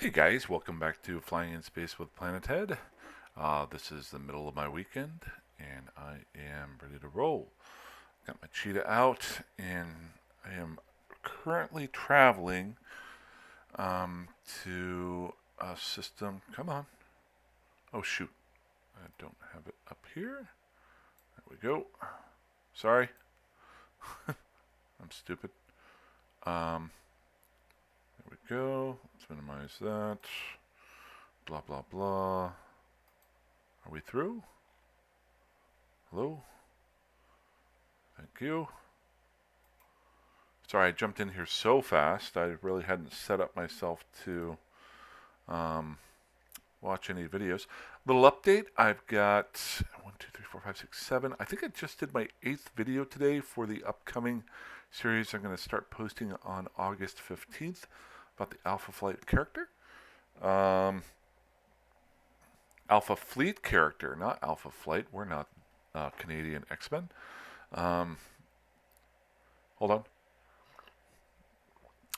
Hey guys, welcome back to Flying in Space with Planet Head. This is the middle of my weekend, and I am ready to roll. Got my Cheetah out, and I am currently traveling to a system. Come on. Oh shoot, I don't have it up here. There we go. Sorry, I'm stupid. Um, there we go. Let's minimize that. Blah blah blah. Are we through? Hello? Thank you. Sorry, I jumped in here so fast. I really hadn't set up myself to um, watch any videos. Little update. I've got 1, 2, 3, 4, 5, 6, 7. I think I just did my 8th video today for the upcoming series I'm going to start posting on August 15th about the Alpha Flight character. Alpha Fleet character, not Alpha Flight. We're not Canadian X-Men. Um, hold on.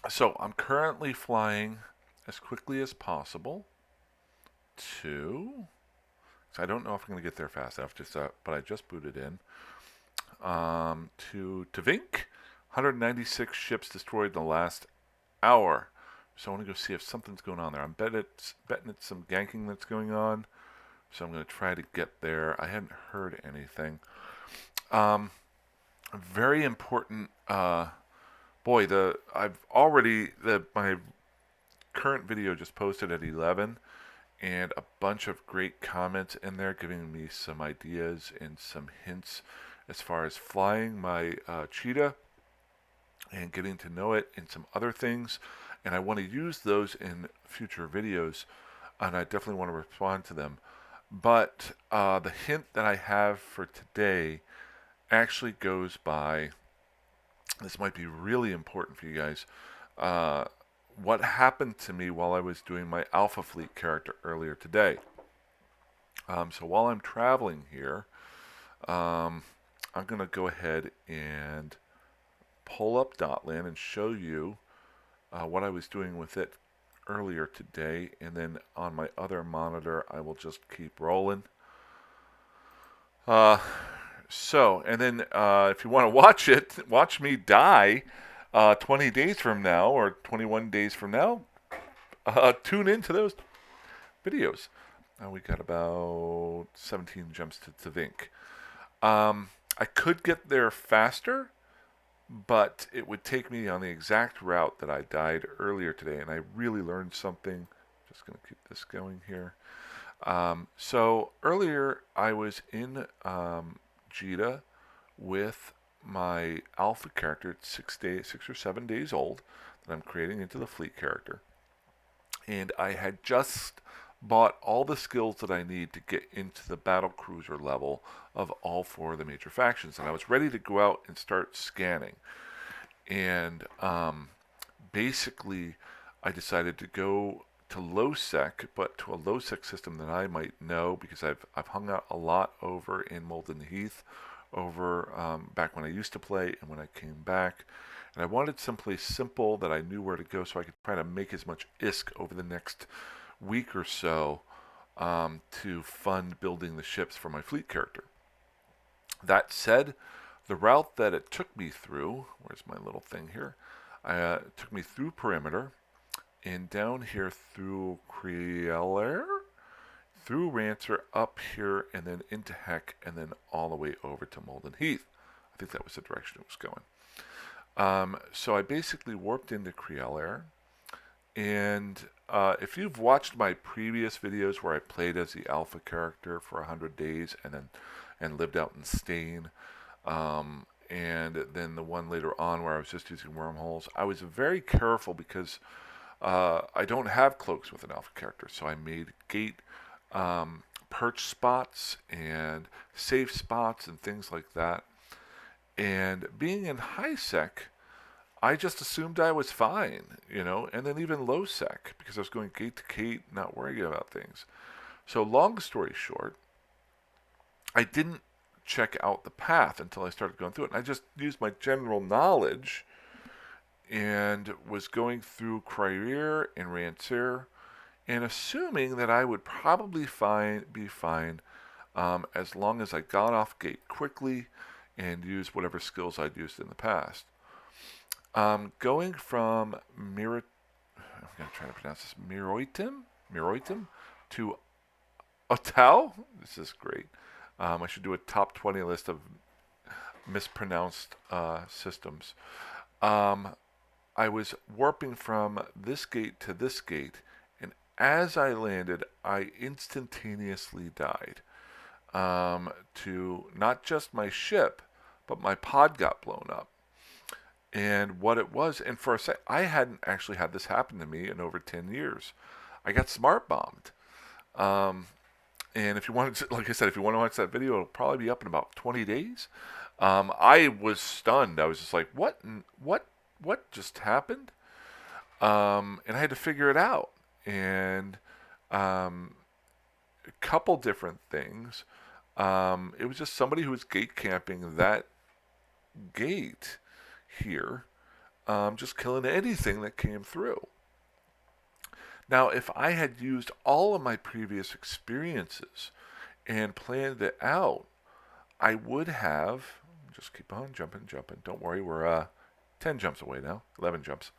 So I'm currently flying as quickly as possible to. So I don't know if I'm going to get there fast enough, but I just booted in to Tavink. 196 ships destroyed in the last hour. So I want to go see if something's going on there. I'm betting it's some ganking that's going on. So I'm going to try to get there. I hadn't heard anything. Very important. Boy, my current video just posted at 11, and a bunch of great comments in there giving me some ideas and some hints as far as flying my Cheetah and getting to know it and some other things. And I want to use those in future videos, and I definitely want to respond to them. But the hint that I have for today actually goes by, this might be really important for you guys, what happened to me while I was doing my Alpha Fleet character earlier today. So while I'm traveling here, I'm going to go ahead and pull up Dotland and show you what I was doing with it earlier today, and then on my other monitor I will just keep rolling. And then if you want to watch it, watch me die 20 days from now or 21 days from now, tune into those videos. We got about 17 jumps to Tavink. I could get there faster, but it would take me on the exact route that I died earlier today, and I really learned something. Just going to keep this going here. So earlier I was in Cheetah with my alpha character. It's 6 or 7 days old, that I'm creating into the fleet character. And I had just bought all the skills that I need to get into the battle cruiser level of all 4 of the major factions. And I was ready to go out and start scanning. And basically, I decided to go to low sec, but to a low sec system that I might know, because I've hung out a lot over in Molten Heath, over back when I used to play and when I came back. And I wanted someplace simple that I knew where to go, so I could try to make as much ISK over the next week or so to fund building the ships for my fleet character. That said, the route that it took me through, where's my little thing here? It took me through Perimeter, and down here through Creelair, through Rancer, up here, and then into Heck, and then all the way over to Molten Heath. I think that was the direction it was going. So I basically warped into Creelair, and if you've watched my previous videos where I played as the alpha character for 100 days and lived out in Stain, and then the one later on where I was just using wormholes, I was very careful because I don't have cloaks with an alpha character, so I made gate perch spots and safe spots and things like that. And being in high sec, I just assumed I was fine, and then even low sec, because I was going gate to gate, not worrying about things. So long story short, I didn't check out the path until I started going through it. And I just used my general knowledge and was going through Crier and Rancer and assuming that I would probably be fine as long as I got off gate quickly and used whatever skills I'd used in the past. Going from I'm going to try to pronounce this, Miroitim to Otao. This is great. I should do a top 20 list of mispronounced systems. Um, I was warping from this gate to this gate, and as I landed, I instantaneously died to not just my ship, but my pod got blown up. And what it was, and for a sec, I hadn't actually had this happen to me in over 10 years. I got smart bombed. Um, and if you want to, like I said, if you want to watch that video, it'll probably be up in about 20 days. I was stunned. I was just like, what just happened? And I had to figure it out. And a couple different things. It was just somebody who was gate camping that gate here, just killing anything that came through. Now, if I had used all of my previous experiences and planned it out, I would have, just keep on jumping. Don't worry, we're 10 jumps away now, 11 jumps.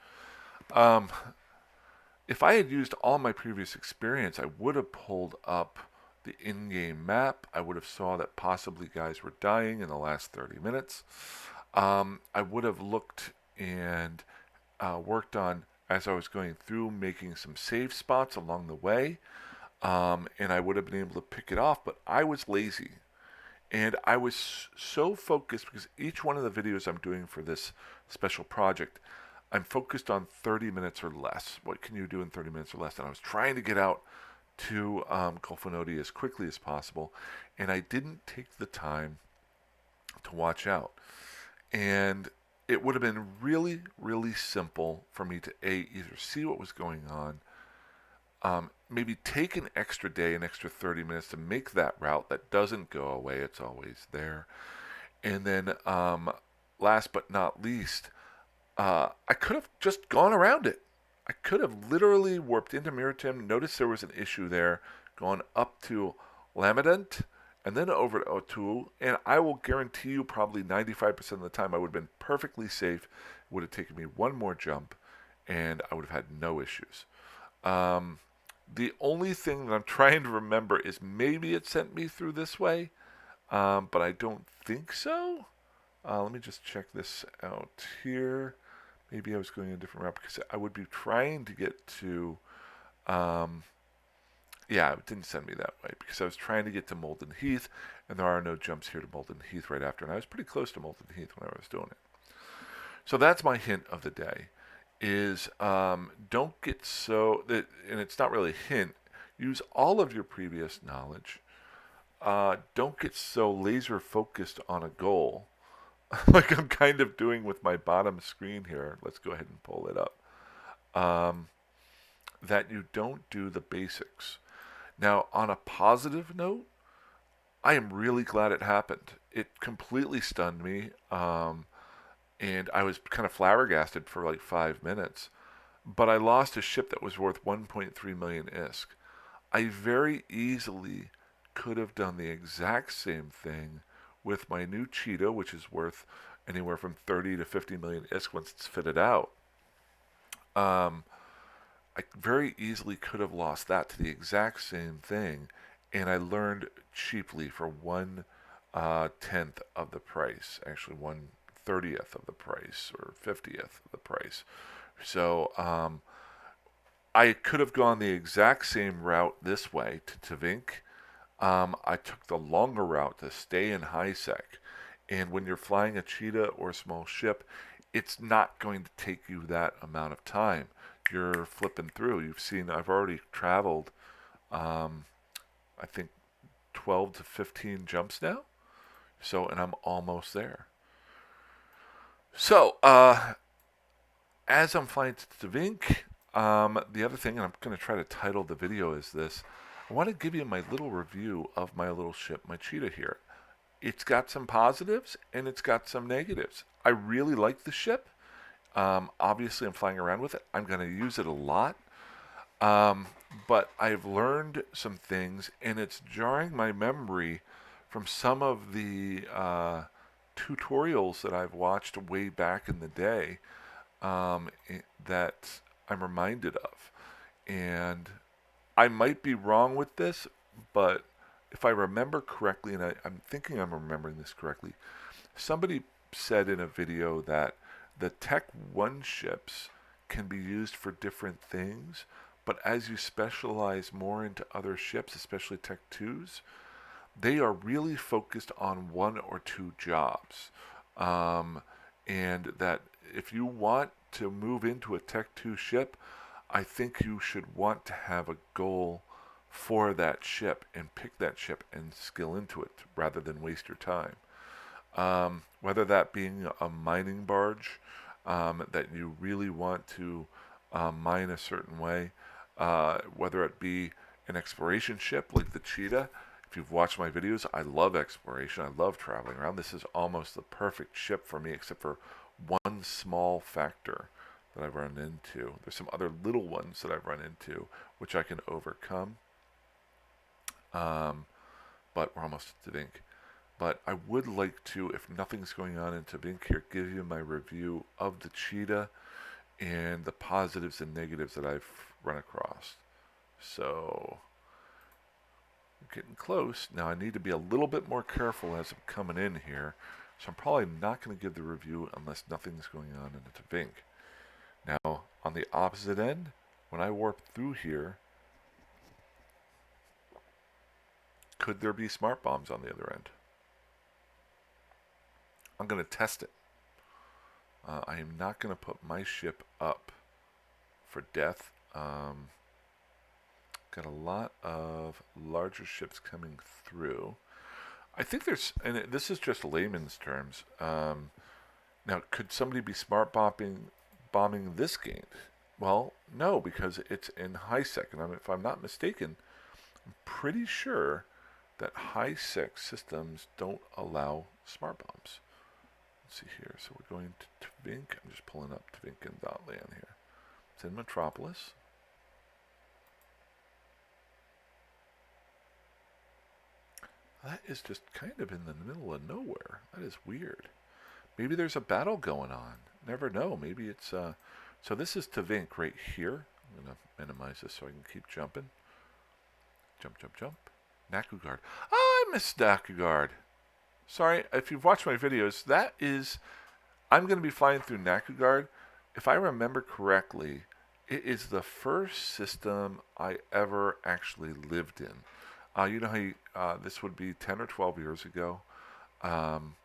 If I had used all my previous experience, I would have pulled up the in-game map. I would have saw that possibly guys were dying in the last 30 minutes. I would have looked and worked on, as I was going through, making some save spots along the way, and I would have been able to pick it off, but I was lazy. And I was so focused because each one of the videos I'm doing for this special project, I'm focused on 30 minutes or less. What can you do in 30 minutes or less? And I was trying to get out to Golfinoti as quickly as possible, and I didn't take the time to watch out. And it would have been really, really simple for me to either see what was going on, maybe take an extra day, an extra 30 minutes to make that route that doesn't go away. It's always there. And then, last but not least, I could have just gone around it. I could have literally warped into Miritim, noticed there was an issue there, gone up to Lamadent, and then over to O2, and I will guarantee you probably 95% of the time I would have been perfectly safe. It would have taken me one more jump, and I would have had no issues. The only thing that I'm trying to remember is maybe it sent me through this way, but I don't think so. Let me just check this out here. Maybe I was going a different route because I would be trying to get to, yeah, it didn't send me that way because I was trying to get to Molten Heath, and there are no jumps here to Molten Heath right after, and I was pretty close to Molten Heath when I was doing it. So that's my hint of the day, is don't get so, that, and it's not really a hint, use all of your previous knowledge. Don't get so laser focused on a goal like I'm kind of doing with my bottom screen here. Let's go ahead and pull it up. That you don't do the basics. Now, on a positive note, I am really glad it happened. It completely stunned me, and I was kind of flabbergasted for like 5 minutes. But I lost a ship that was worth 1.3 million ISK. I very easily could have done the exact same thing with my new Cheetah, which is worth anywhere from 30 to 50 million ISK once it's fitted out. I very easily could have lost that to the exact same thing, and I learned cheaply for 1/10th of the price, actually 1/30th of the price, or 50th of the price. So I could have gone the exact same route this way to Tavink. I took the longer route to stay in high sec. And when you're flying a Cheetah or a small ship, it's not going to take you that amount of time. You're flipping through. You've seen, I've already traveled, I think 12 to 15 jumps now. So, and I'm almost there. So, as I'm flying to Tavink, the other thing, and I'm going to try to title the video is this, I want to give you my little review of my little ship, my Cheetah here. It's got some positives and it's got some negatives. I really like the ship. Obviously, I'm flying around with it. I'm going to use it a lot. Um, but I've learned some things, and it's jarring my memory from some of the tutorials that I've watched way back in the day, that I'm reminded of. And I might be wrong with this, but if I remember correctly, and I'm thinking I'm remembering this correctly, somebody said in a video that the Tech 1 ships can be used for different things, but as you specialize more into other ships, especially Tech 2s, they are really focused on one or two jobs. Um, and that if you want to move into a Tech 2 ship, I think you should want to have a goal for that ship and pick that ship and skill into it rather than waste your time. Whether that being a mining barge that you really want to mine a certain way, whether it be an exploration ship like the Cheetah. If you've watched my videos, I love exploration. I love traveling around. This is almost the perfect ship for me, except for one small factor that I've run into. There's some other little ones that I've run into which I can overcome. Um, but we're almost at Tavink. But I would like to, if nothing's going on in Tavink here, give you my review of the Cheetah and the positives and negatives that I've run across. So, getting close. Now I need to be a little bit more careful as I'm coming in here. So I'm probably not going to give the review unless nothing's going on in the Tavink. Now, on the opposite end, when I warp through here, could there be smart bombs on the other end? I'm going to test it. I am not going to put my ship up for death. Got a lot of larger ships coming through. I think there's, and this is just layman's terms. Now, could somebody be smart bombing this game? Well, no, because it's in high sec, and if I'm not mistaken, I'm pretty sure that high sec systems don't allow smart bombs. Let's see here. So we're going to Tavink. I'm just pulling up Tavink and Dotland here. It's in Metropolis. That is just kind of in the middle of nowhere. That is weird. Maybe there's a battle going on. Never know. Maybe it's so this is Tavink right here. I'm gonna minimize this so I can keep jumping. Jump, jump, jump. Nakugard. Oh, I missed Nakugard. Sorry, if you've watched my videos, that is, I'm going to be flying through Nakugard. If I remember correctly, it is the first system I ever actually lived in. You know how this would be 10 or 12 years ago. Um,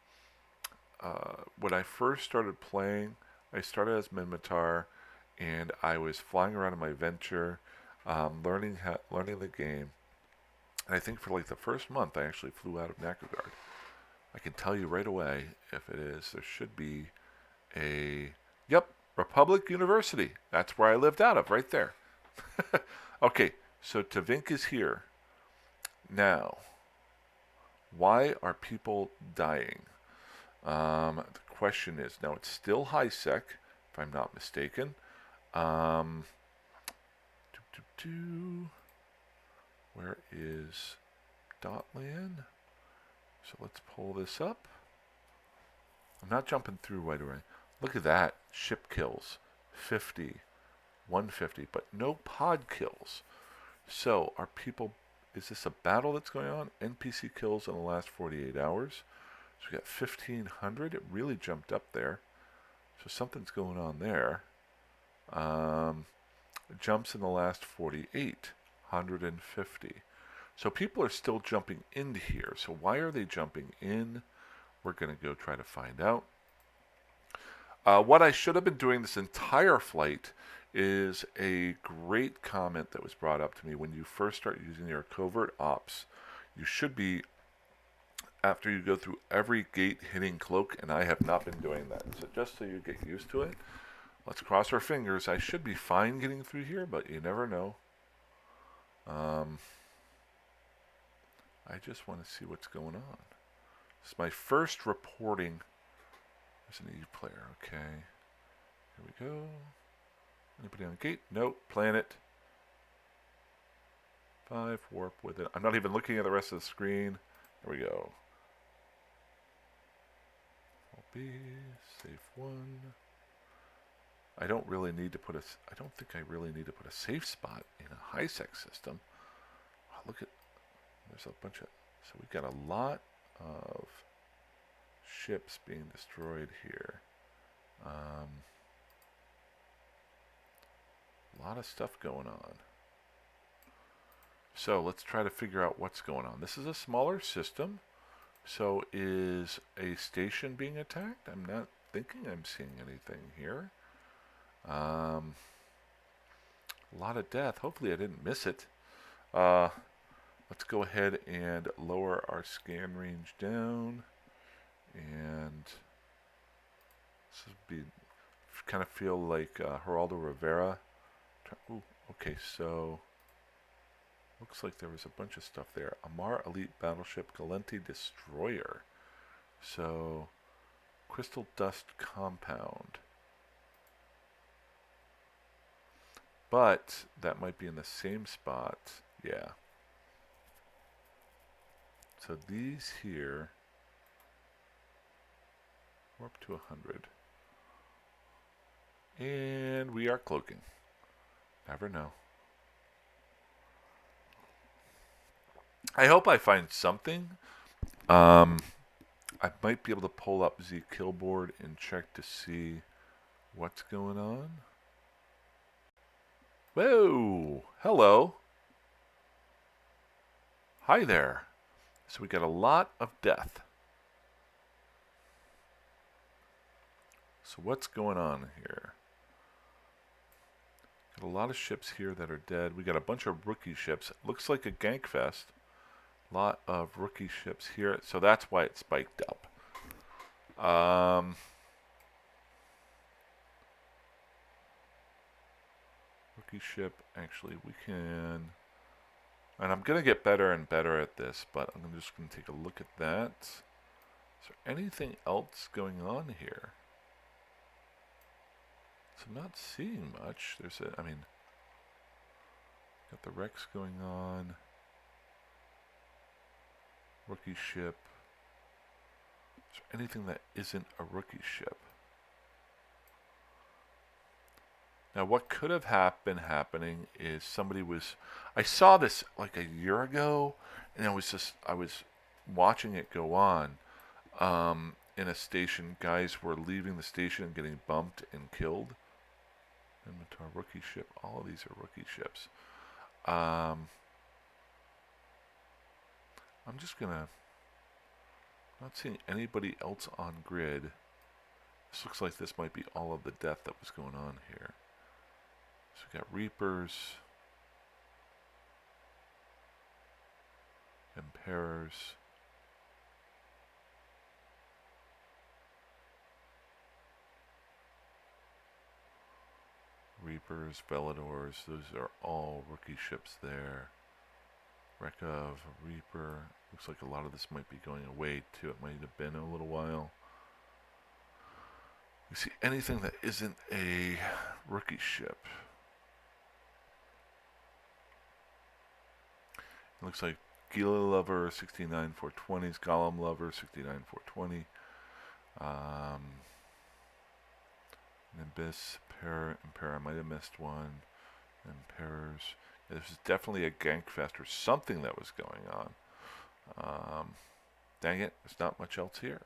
when I first started playing, I started as Minmatar, and I was flying around in my venture, learning the game. And I think for like the first month, I actually flew out of Nakugard. I can tell you right away if it is. There should be a, yep, Republic University. That's where I lived out of, right there. Okay, so Tavink is here. Now, why are people dying? The question is, now it's still high sec, if I'm not mistaken. Where is Dotland? So let's pull this up. I'm not jumping through right away. Look at that. Ship kills. 50. 150. But no pod kills. So are people... Is this a battle that's going on? NPC kills in the last 48 hours. So we got 1,500. It really jumped up there. So something's going on there. Jumps in the last 48. 150. So people are still jumping into here. So why are they jumping in? We're going to go try to find out. What I should have been doing this entire flight is a great comment that was brought up to me. When you first start using your covert ops, you should be, after you go through every gate, hitting cloak, and I have not been doing that. So just so you get used to it, let's cross our fingers. I should be fine getting through here, but you never know. I just want to see what's going on. This is my first reporting as an Eve player. Okay. Here we go. Anybody on the gate? Nope. Planet. 5 warp with it. I'm not even looking at the rest of the screen. There we go. B, safe 1. I don't really need to put a. I don't think I really need to put a safe spot in a high-sec system. Wow, look at. There's a bunch of. So we've got a lot of ships being destroyed here. A lot of stuff going on. So let's try to figure out what's going on. This is a smaller system. So is a station being attacked? I'm not thinking I'm seeing anything here. A lot of death. Hopefully I didn't miss it. Let's go ahead and lower our scan range down. And this would be kind of feel like Geraldo Rivera. Ooh, okay, so looks like there was a bunch of stuff there. Amar Elite Battleship Galenti Destroyer. So Crystal Dust Compound. But that might be in the same spot. Yeah. So these here warp to 100. And we are cloaking. Never know. I hope I find something. I might be able to pull up Z Killboard and check to see what's going on. Whoa! Hello! Hi there. So we got a lot of death. So what's going on here? Got a lot of ships here that are dead. We got a bunch of rookie ships. Looks like a gank fest. A lot of rookie ships here. So that's why it spiked up. Rookie ship. Actually, we can... And I'm going to get better and better at this, but I'm just going to take a look at that. Is there anything else going on here? So I'm not seeing much. There's a, I mean, got the Rex going on. Rookie ship. Is there anything that isn't a rookie ship? Now what could have been happening is somebody was, I saw this like a year ago, and I was watching it go on in a station. Guys were leaving the station and getting bumped and killed. Inventory rookie ship. All of these are rookie ships. I'm just gonna, not seeing anybody else on grid. This looks like this might be all of the death that was going on here. So we got Reapers, Emperors, Reapers, Veladors, those are all rookie ships there. Rekov, Reaper, looks like a lot of this might be going away too. It might have been a little while. You see anything that isn't a rookie ship? It looks like Gila Lover 69 420s, Golem Lover 69 420, Nimbus, Impera, I might have missed one, Imperors. Yeah, this is definitely a gank fest or something that was going on. Dang it, there's not much else here.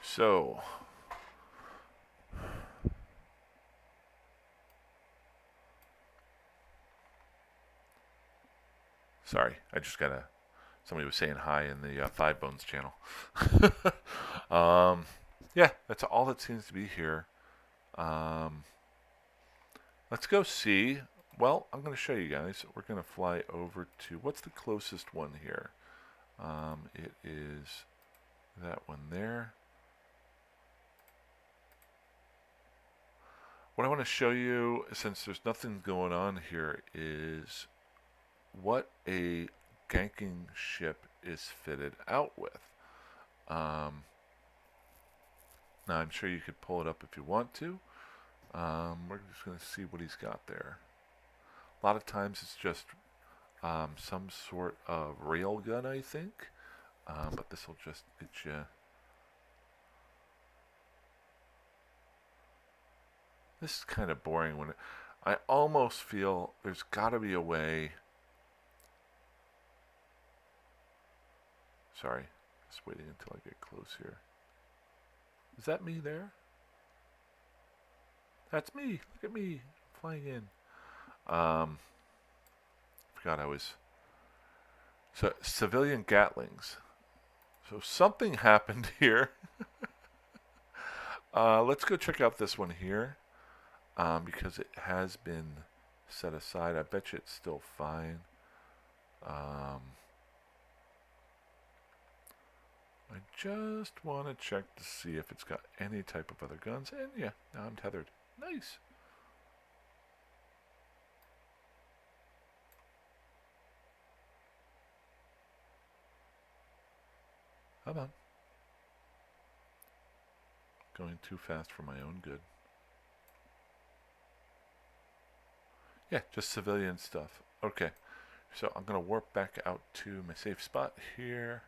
So, sorry, I just got a, somebody was saying hi in the Five Bones channel. Yeah, that's all that seems to be here. Let's go see. Well, I'm going to show you guys. We're going to fly over to, what's the closest one here? It is that one there. What I want to show you, since there's nothing going on here, is what a ganking ship is fitted out with. Now, I'm sure you could pull it up if you want to. We're just going to see what he's got there. A lot of times it's just some sort of rail gun, I think. But this will just get you. This is kind of boring when I almost feel there's got to be a way. Sorry, just waiting until I get close here. Is that me there? That's me. Look at me flying in. Forgot I was. So civilian Gatlings. So something happened here. Let's go check out this one here. Because it has been set aside. I bet you it's still fine. I just want to check to see if it's got any type of other guns. And yeah, now I'm tethered. Nice. Come on. Going too fast for my own good. Yeah, just civilian stuff. Okay, so I'm going to warp back out to my safe spot here.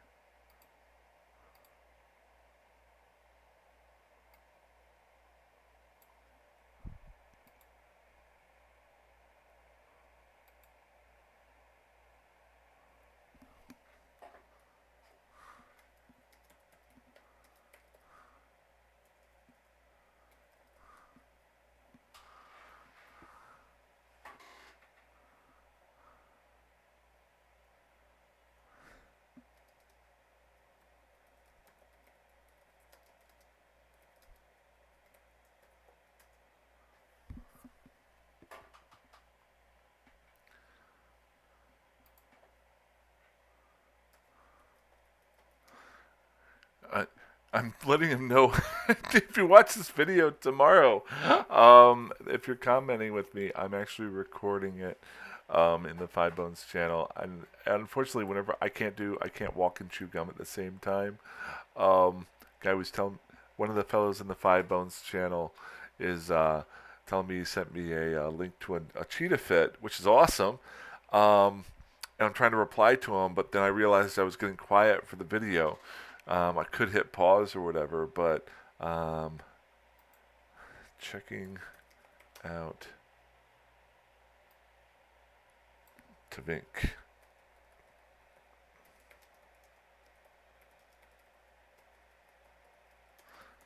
I'm letting him know if you watch this video tomorrow. If you're commenting with me, I'm actually recording it in the Five Bones channel. And unfortunately, whenever I can't walk and chew gum at the same time. Guy was telling one of the fellows in the Five Bones channel is telling me he sent me a link to a Cheetah fit, which is awesome. And I'm trying to reply to him, but then I realized I was getting quiet for the video. I could hit pause or whatever, but checking out Tavink.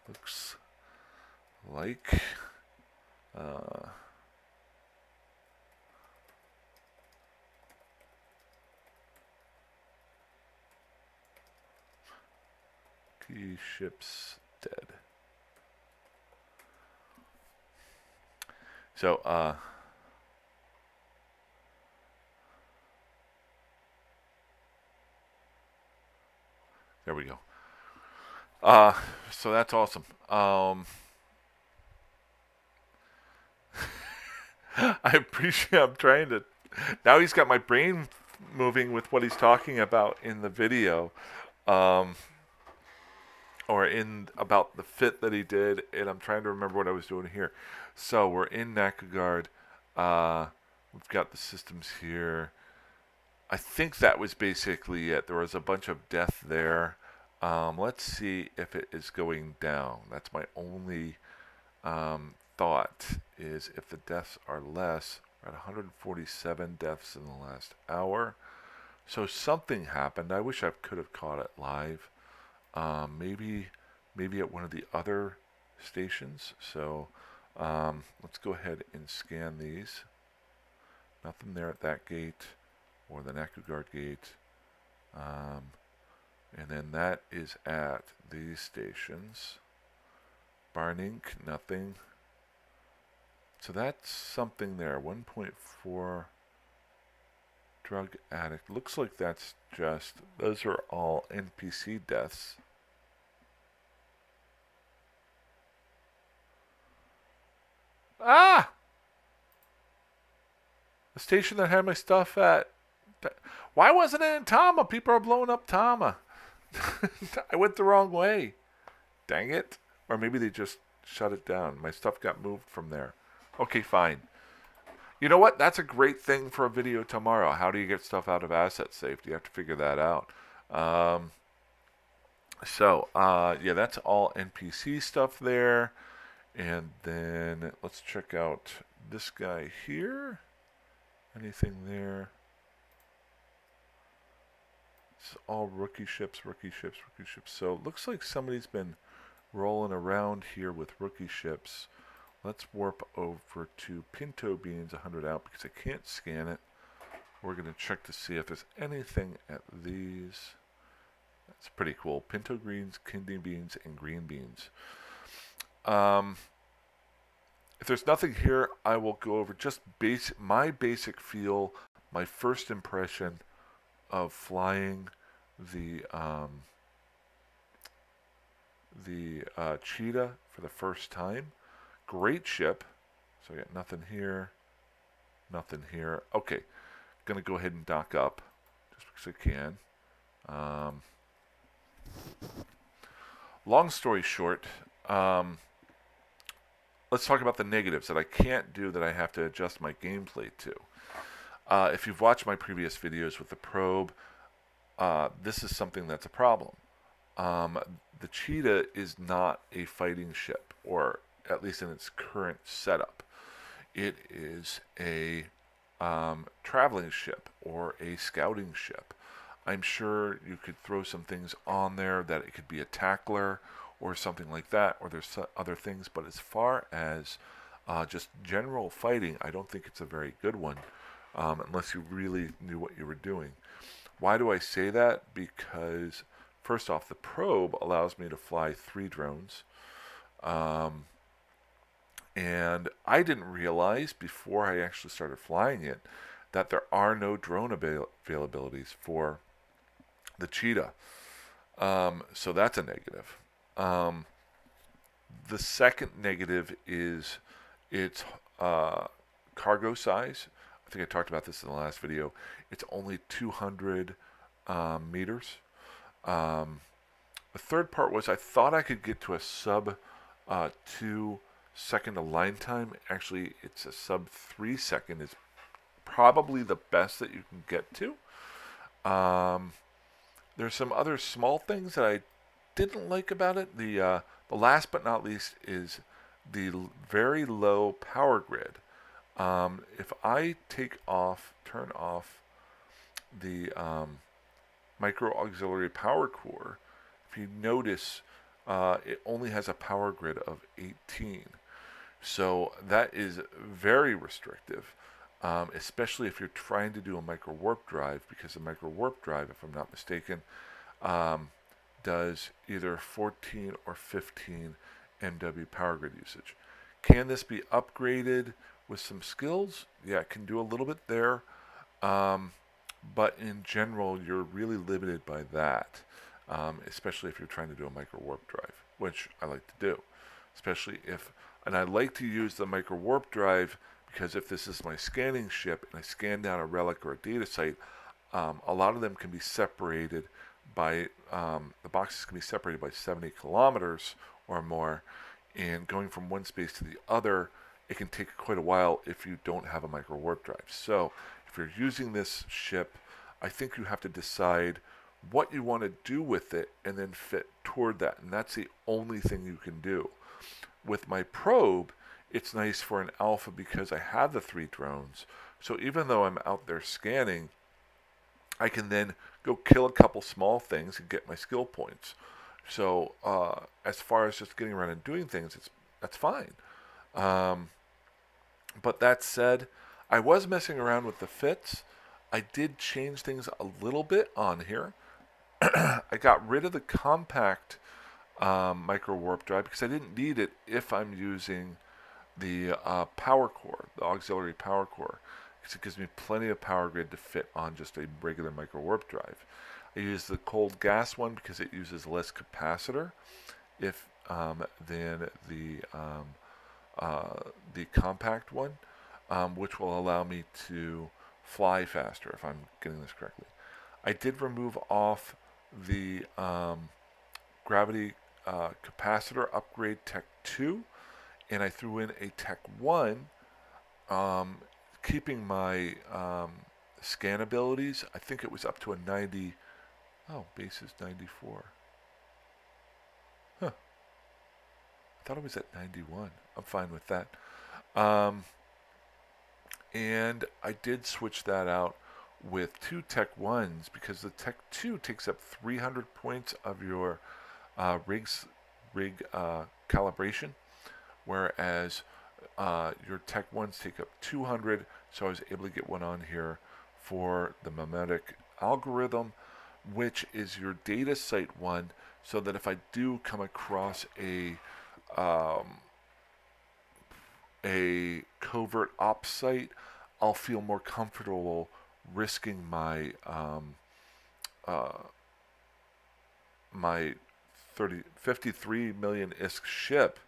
Looks like key ship's dead. So there we go. So that's awesome. I appreciate. I'm trying to. Now he's got my brain moving with what he's talking about in the video, or in about the fit that he did, and I'm trying to remember what I was doing here. So we're in Nakagard. We've got the systems here. I think that was basically it. There was a bunch of death there. Let's see if it is going down. That's my only thought, is if the deaths are less. We're at 147 deaths in the last hour. So something happened. I wish I could have caught it live. Maybe at one of the other stations. So let's go ahead and scan these. Nothing there at that gate or the Nakagard gate. And then that is at these stations. Barnink, nothing. So that's something there. 1.4 drug addict. Looks like that's just, those are all NPC deaths. Ah! The station that had my stuff at. Why wasn't it in Tama? People are blowing up Tama. I went the wrong way. Dang it. Or maybe they just shut it down. My stuff got moved from there. Okay, fine. You know what? That's a great thing for a video tomorrow. How do you get stuff out of asset safety? You have to figure that out. Um, yeah, that's all NPC stuff there. And then let's check out this guy here. Anything there? It's all rookie ships, rookie ships, rookie ships. So it looks like somebody's been rolling around here with rookie ships. Let's warp over to Pinto Beans 100 out because I can't scan it. We're going to check to see if there's anything at these. That's pretty cool. Pinto greens, kidney beans, and green beans. If there's nothing here, I will go over just my basic feel, my first impression of flying the Cheetah for the first time. Great ship. So I got nothing here, nothing here. Okay, gonna go ahead and dock up just because I can. Long story short, let's talk about the negatives that I can't do that I have to adjust my gameplay to. If you've watched my previous videos with the probe, this is something that's a problem. The Cheetah is not a fighting ship, or at least in its current setup. It is a traveling ship or a scouting ship. I'm sure you could throw some things on there that it could be a tackler or something like that, or there's other things, but as far as just general fighting, I don't think it's a very good one, unless you really knew what you were doing. Why do I say that? Because first off, the probe allows me to fly 3 drones. And I didn't realize before I actually started flying it that there are no drone availabilities for the Cheetah. So that's a negative. The second negative is its cargo size. I think I talked about this in the last video. It's only 200 meters. The third part was I thought I could get to a sub 2 second align time. Actually, it's a sub 3 second is probably the best that you can get to. There's some other small things that I didn't like about it. The last but not least is the very low power grid. If I turn off the micro auxiliary power core, if you notice, it only has a power grid of 18. So that is very restrictive, especially if you're trying to do a micro warp drive, because the micro warp drive, if I'm not mistaken, does either 14 or 15 MW power grid usage. Can this be upgraded with some skills? Yeah, it can do a little bit there, but in general, you're really limited by that, especially if you're trying to do a micro warp drive, which I like to do, especially if, and I like to use the micro warp drive because if this is my scanning ship and I scan down a relic or a data site, a lot of them can be separated by, the boxes can be separated by 70 kilometers or more, and going from one space to the other, it can take quite a while if you don't have a micro warp drive. So if you're using this ship, I think you have to decide what you want to do with it and then fit toward that, and that's the only thing you can do. With my probe, it's nice for an alpha because I have the 3 drones, so even though I'm out there scanning, I can then go kill a couple small things and get my skill points. So as far as just getting around and doing things, that's fine. But that said, I was messing around with the fits. I did change things a little bit on here. I got rid of the compact micro warp drive because I didn't need it if I'm using the power core, the auxiliary power core, because it gives me plenty of power grid to fit on just a regular micro warp drive. I use the cold gas one because it uses less capacitor than the compact one, which will allow me to fly faster if I'm getting this correctly. I did remove off the gravity capacitor upgrade Tech 2, and I threw in a Tech 1, um, keeping my scan abilities. I think it was up to a 90. Oh, base is 94. Huh. I thought it was at 91. I'm fine with that. Um, and I did switch that out with two Tech 1s because the Tech 2 takes up 300 points of your rig calibration, whereas your Tech 1s take up 200. So I was able to get one on here for the mimetic algorithm, which is your data site one, so that if I do come across um, a covert ops site, I'll feel more comfortable risking uh, my 53 million ISK ship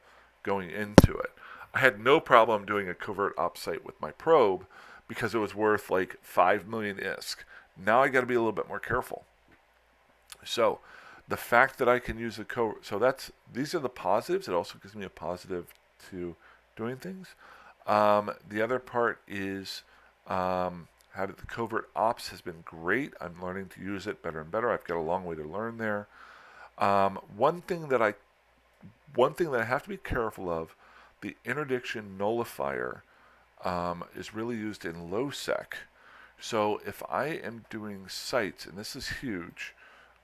going into it. I had no problem doing a covert ops site with my probe because it was worth like 5 million ISK. Now I got to be a little bit more careful. So the fact that I can use a covert, so these are the positives. It also gives me a positive to doing things. The other part is having the covert ops has been great. I'm learning to use it better and better. I've got a long way to learn there. Um, one thing that I one thing that I have to be careful of, the interdiction nullifier is really used in low sec. So if I am doing sites, and this is huge,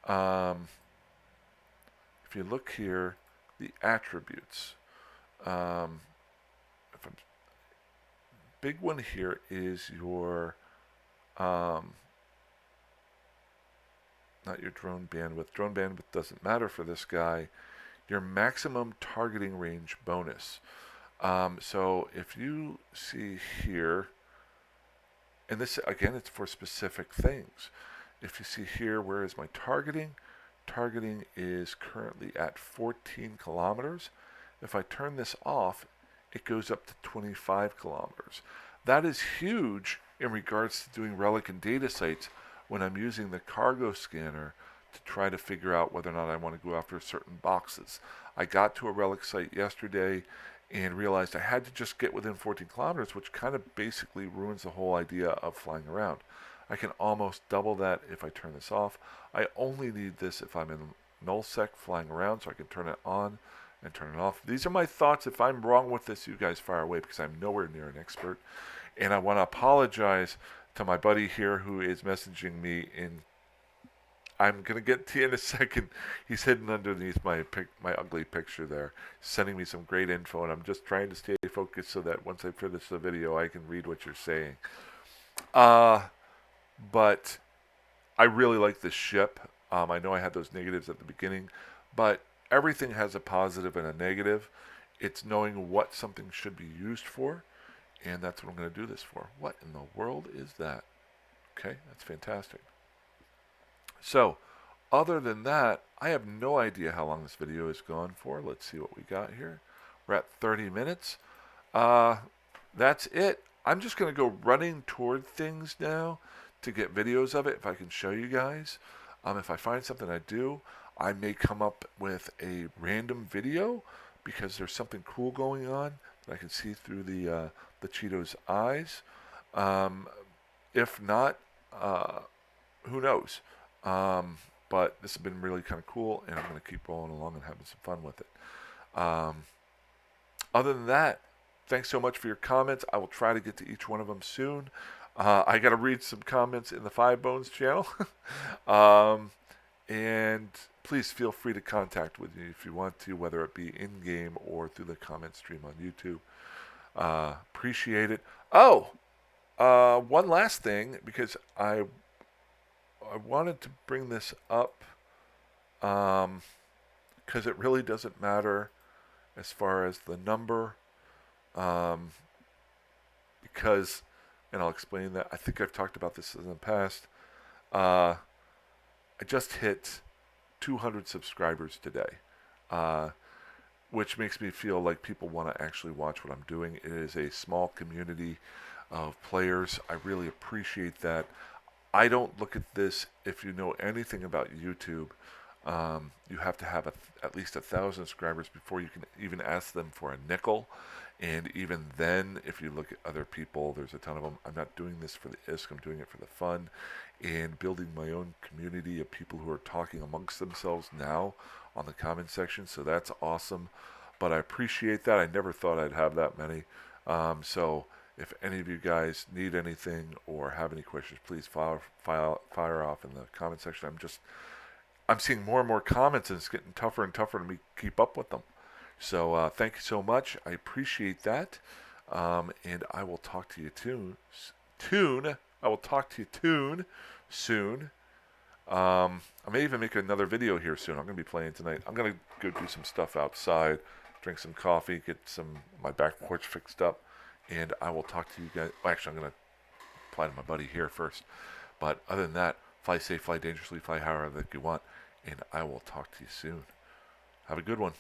um, if you look here, the attributes. Um, if I'm, big one here is your um, not your drone bandwidth. Drone bandwidth doesn't matter for this guy. Your maximum targeting range bonus. So if you see here, and this again, it's for specific things. If you see here, where is my targeting? Targeting is currently at 14 kilometers. If I turn this off, it goes up to 25 kilometers. That is huge in regards to doing relic and data sites when I'm using the cargo scanner to try to figure out whether or not I want to go after certain boxes. I got to a relic site yesterday and realized I had to just get within 14 kilometers, which kind of basically ruins the whole idea of flying around. I can almost double that if I turn this off. I only need this if I'm in nullsec flying around, so I can turn it on and turn it off. These are my thoughts. If I'm wrong with this, you guys fire away because I'm nowhere near an expert. And I want to apologize to my buddy here who is messaging me in. I'm gonna get to you in a second. He's hidden underneath my ugly picture there, sending me some great info, and I'm just trying to stay focused so that once I finish the video, I can read what you're saying. But I really like this ship. I know I had those negatives at the beginning, but everything has a positive and a negative. It's knowing what something should be used for, and that's what I'm going to do this for. What in the world is that? Okay, that's fantastic. So, other than that, I have no idea how long this video is gone for. Let's see what we got here. We're at 30 minutes. Uh, that's it. I'm just going to go running toward things now to get videos of it if I can show you guys. If I find something I do, I may come up with a random video because there's something cool going on that I can see through the Cheetah's eyes. Um, if not, who knows? But this has been really kind of cool, and I'm going to keep rolling along and having some fun with it. Other than that, thanks so much for your comments. I will try to get to each one of them soon. I got to read some comments in the Five Bones channel. And please feel free to contact with me if you want to, whether it be in-game or through the comment stream on YouTube. Appreciate it. Oh, one last thing, because I wanted to bring this up because it really doesn't matter as far as the number, because, and I'll explain that. I think I've talked about this in the past. I just hit 200 subscribers today, which makes me feel like people want to actually watch what I'm doing. It is a small community of players. I really appreciate that. I don't look at this, if you know anything about YouTube, You have to have at least 1,000 subscribers before you can even ask them for a nickel. And even then, if you look at other people, there's a ton of them. I'm not doing this for the ISK, I'm doing it for the fun and building my own community of people who are talking amongst themselves now on the comment section. So that's awesome. But I appreciate that. I never thought I'd have that many. So if any of you guys need anything or have any questions, please fire off in the comment section. I'm seeing more and more comments, and it's getting tougher and tougher to keep up with them. So thank you so much. I appreciate that, and I will talk to you I will talk to you soon. I may even make another video here soon. I'm going to be playing tonight. I'm going to go do some stuff outside, drink some coffee, get my back porch fixed up, and I will talk to you guys. Well, actually, I'm going to apply to my buddy here first. But other than that, fly safe, fly dangerously, fly however that you want, and I will talk to you soon. Have a good one.